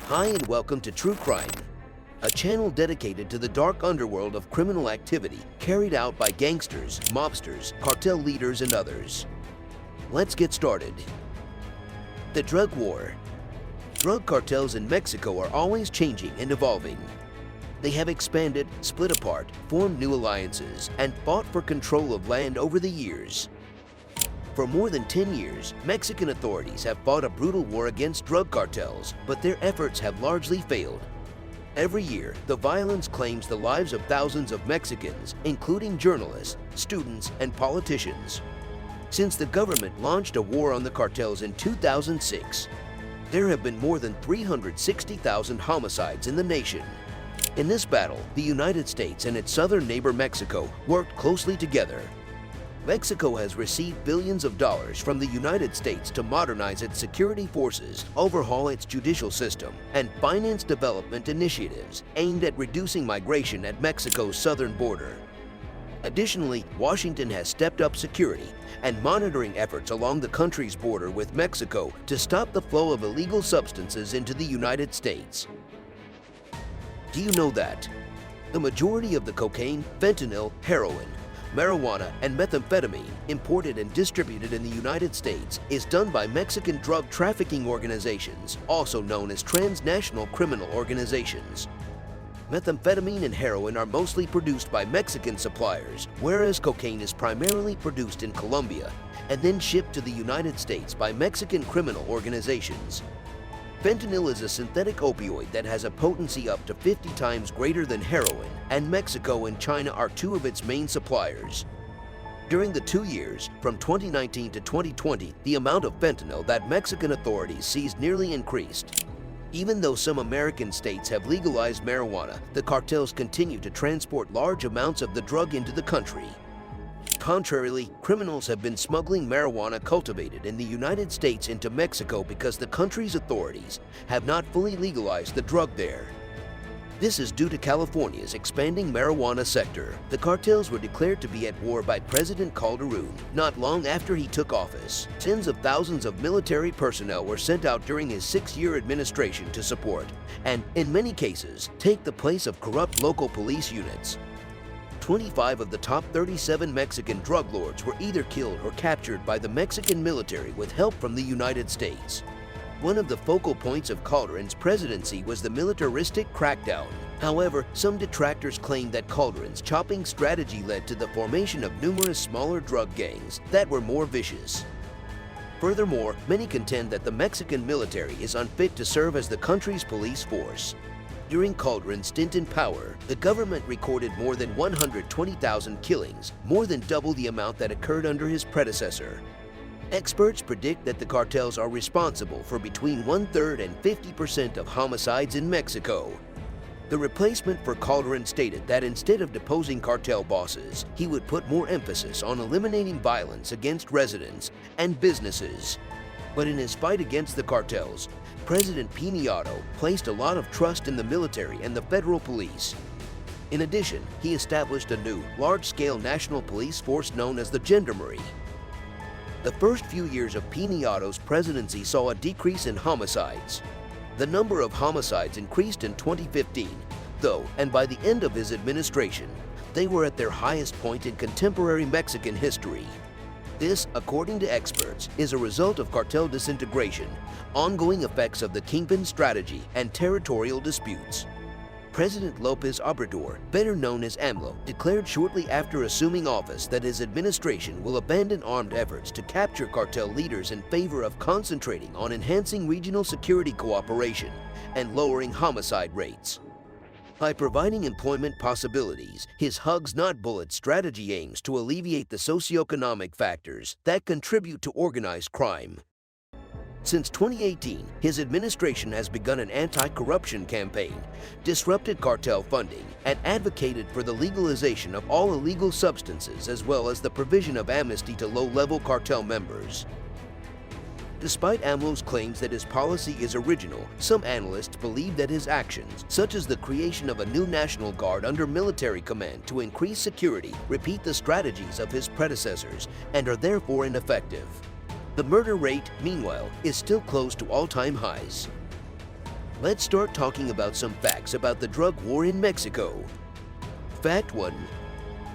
Hi and welcome to True Crime, a channel dedicated to the dark underworld of criminal activity carried out by gangsters, mobsters, cartel leaders, and others. Let's get started. The drug war. Drug cartels in Mexico are always changing and evolving. They have expanded, split apart, formed new alliances, and fought for control of land over the years. For more than 10 years, Mexican authorities have fought a brutal war against drug cartels, but their efforts have largely failed. Every year, the violence claims the lives of thousands of Mexicans, including journalists, students, and politicians. Since the government launched a war on the cartels in 2006, there have been more than 360,000 homicides in the nation. In this battle, the United States and its southern neighbor Mexico worked closely together. Mexico has received billions of dollars from the United States to modernize its security forces, overhaul its judicial system, and finance development initiatives aimed at reducing migration at Mexico's southern border. Additionally, Washington has stepped up security and monitoring efforts along the country's border with Mexico to stop the flow of illegal substances into the United States. Do you know that the majority of the cocaine, fentanyl, heroin, marijuana, and methamphetamine imported and distributed in the United States is done by Mexican drug trafficking organizations, also known as transnational criminal organizations? Methamphetamine and heroin are mostly produced by Mexican suppliers, whereas cocaine is primarily produced in Colombia and then shipped to the United States by Mexican criminal organizations. Fentanyl is a synthetic opioid that has a potency up to 50 times greater than heroin, and Mexico and China are two of its main suppliers. During the 2 years, from 2019 to 2020, the amount of fentanyl that Mexican authorities seized nearly increased. Even though some American states have legalized marijuana, the cartels continue to transport large amounts of the drug into the country. Contrarily, criminals have been smuggling marijuana cultivated in the United States into Mexico because the country's authorities have not fully legalized the drug there. This is due to California's expanding marijuana sector. The cartels were declared to be at war by President Calderon not long after he took office. Tens of thousands of military personnel were sent out during his 6-year administration to support, and in many cases, take the place of corrupt local police units. 25 of the top 37 Mexican drug lords were either killed or captured by the Mexican military with help from the United States. One of the focal points of Calderon's presidency was the militaristic crackdown. However, some detractors claim that Calderon's chopping strategy led to the formation of numerous smaller drug gangs that were more vicious. Furthermore, many contend that the Mexican military is unfit to serve as the country's police force. During Calderon's stint in power, the government recorded more than 120,000 killings, more than double the amount that occurred under his predecessor. Experts predict that the cartels are responsible for between 1/3 and 50% of homicides in Mexico. The replacement for Calderon stated that instead of deposing cartel bosses, he would put more emphasis on eliminating violence against residents and businesses. But in his fight against the cartels, President Peña placed a lot of trust in the military and the federal police. In addition, he established a new, large-scale national police force known as the Gendarmerie. The first few years of Peña's presidency saw a decrease in homicides. The number of homicides increased in 2015, though, and by the end of his administration, they were at their highest point in contemporary Mexican history. This, according to experts, is a result of cartel disintegration, ongoing effects of the kingpin strategy, and territorial disputes. President López Obrador, better known as AMLO, declared shortly after assuming office that his administration will abandon armed efforts to capture cartel leaders in favor of concentrating on enhancing regional security cooperation and lowering homicide rates. By providing employment possibilities, his hugs not bullets strategy aims to alleviate the socioeconomic factors that contribute to organized crime. Since 2018, his administration has begun an anti-corruption campaign, disrupted cartel funding, and advocated for the legalization of all illegal substances as well as the provision of amnesty to low-level cartel members. Despite AMLO's claims that his policy is original, some analysts believe that his actions, such as the creation of a new National Guard under military command to increase security, repeat the strategies of his predecessors and are therefore ineffective. The murder rate, meanwhile, is still close to all-time highs. Let's start talking about some facts about the drug war in Mexico. Fact 1.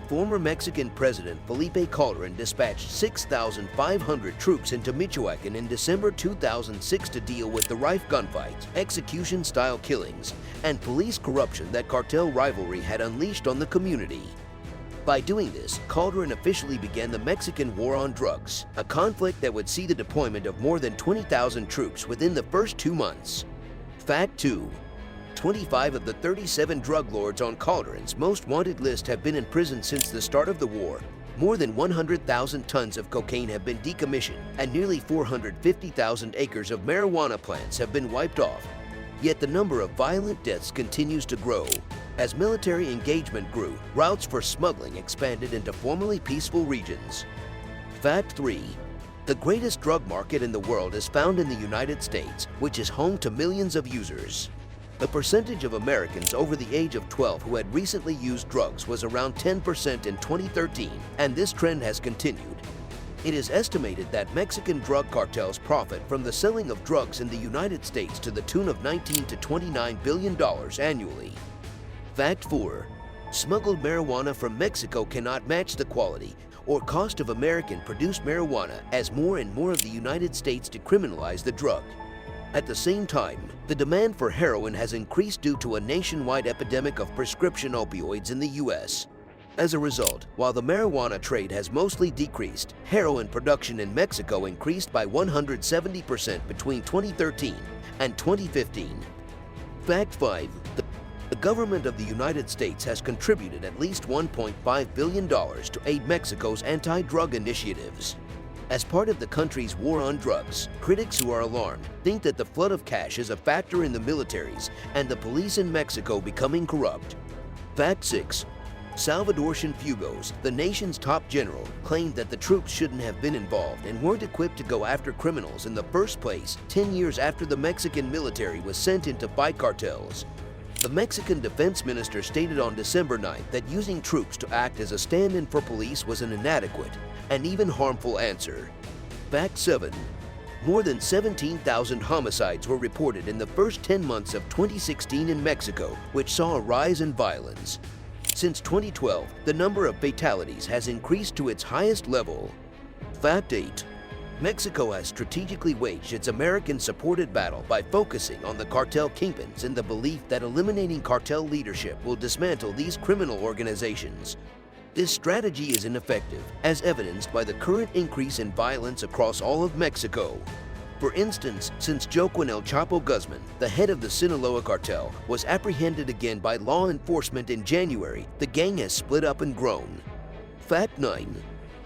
Former Mexican President Felipe Calderon dispatched 6,500 troops into Michoacan in December 2006 to deal with the rife gunfights, execution-style killings, and police corruption that cartel rivalry had unleashed on the community. By doing this, Calderon officially began the Mexican War on Drugs, a conflict that would see the deployment of more than 20,000 troops within the first 2 months. Fact 2. 25 of the 37 drug lords on Calderon's most wanted list have been in prison since the start of the war. More than 100,000 tons of cocaine have been decommissioned, and nearly 450,000 acres of marijuana plants have been wiped off. Yet the number of violent deaths continues to grow. As military engagement grew, routes for smuggling expanded into formerly peaceful regions. Fact 3. The greatest drug market in the world is found in the United States, which is home to millions of users. The percentage of Americans over the age of 12 who had recently used drugs was around 10% in 2013, and this trend has continued. It is estimated that Mexican drug cartels profit from the selling of drugs in the United States to the tune of $19 to $29 billion annually. Fact 4. Smuggled marijuana from Mexico cannot match the quality or cost of American-produced marijuana, as more and more of the United States decriminalize the drug. At the same time, the demand for heroin has increased due to a nationwide epidemic of prescription opioids in the U.S. As a result, while the marijuana trade has mostly decreased, heroin production in Mexico increased by 170% between 2013 and 2015. Fact 5. The government of the United States has contributed at least $1.5 billion to aid Mexico's anti-drug initiatives. As part of the country's war on drugs, critics who are alarmed think that the flood of cash is a factor in the militaries and the police in Mexico becoming corrupt. Fact 6. Salvador Cienfuegos, the nation's top general, claimed that the troops shouldn't have been involved and weren't equipped to go after criminals in the first place 10 years after the Mexican military was sent in to fight cartels. The Mexican defense minister stated on December 9th that using troops to act as a stand-in for police was an inadequate and even harmful answer. Fact 7. More than 17,000 homicides were reported in the first 10 months of 2016 in Mexico, which saw a rise in violence. Since 2012, the number of fatalities has increased to its highest level. Fact 8. Mexico has strategically waged its American-supported battle by focusing on the cartel kingpins in the belief that eliminating cartel leadership will dismantle these criminal organizations. This strategy is ineffective, as evidenced by the current increase in violence across all of Mexico. For instance, since Joaquin El Chapo Guzman, the head of the Sinaloa cartel, was apprehended again by law enforcement in January, the gang has split up and grown. Fact 9.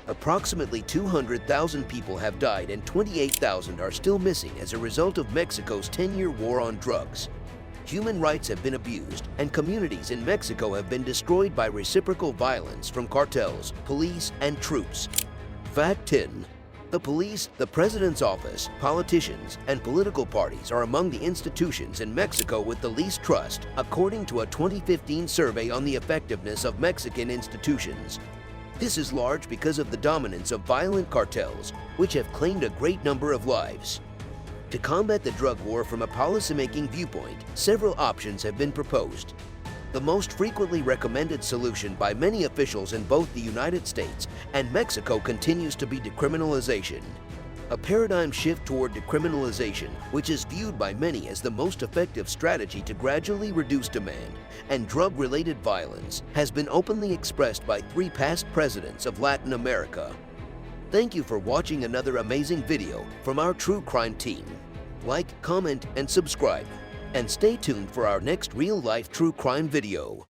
Approximately 200,000 people have died and 28,000 are still missing as a result of Mexico's 10-year war on drugs. Human rights have been abused, and communities in Mexico have been destroyed by reciprocal violence from cartels, police, and troops. Fact 10. The police, the president's office, politicians, and political parties are among the institutions in Mexico with the least trust, according to a 2015 survey on the effectiveness of Mexican institutions. This is large because of the dominance of violent cartels, which have claimed a great number of lives. To combat the drug war from a policymaking viewpoint, several options have been proposed. The most frequently recommended solution by many officials in both the United States and Mexico continues to be decriminalization. A paradigm shift toward decriminalization, which is viewed by many as the most effective strategy to gradually reduce demand and drug-related violence, has been openly expressed by 3 past presidents of Latin America. Thank you for watching another amazing video from our True Crime team. Like, comment, and subscribe. And stay tuned for our next real-life true crime video.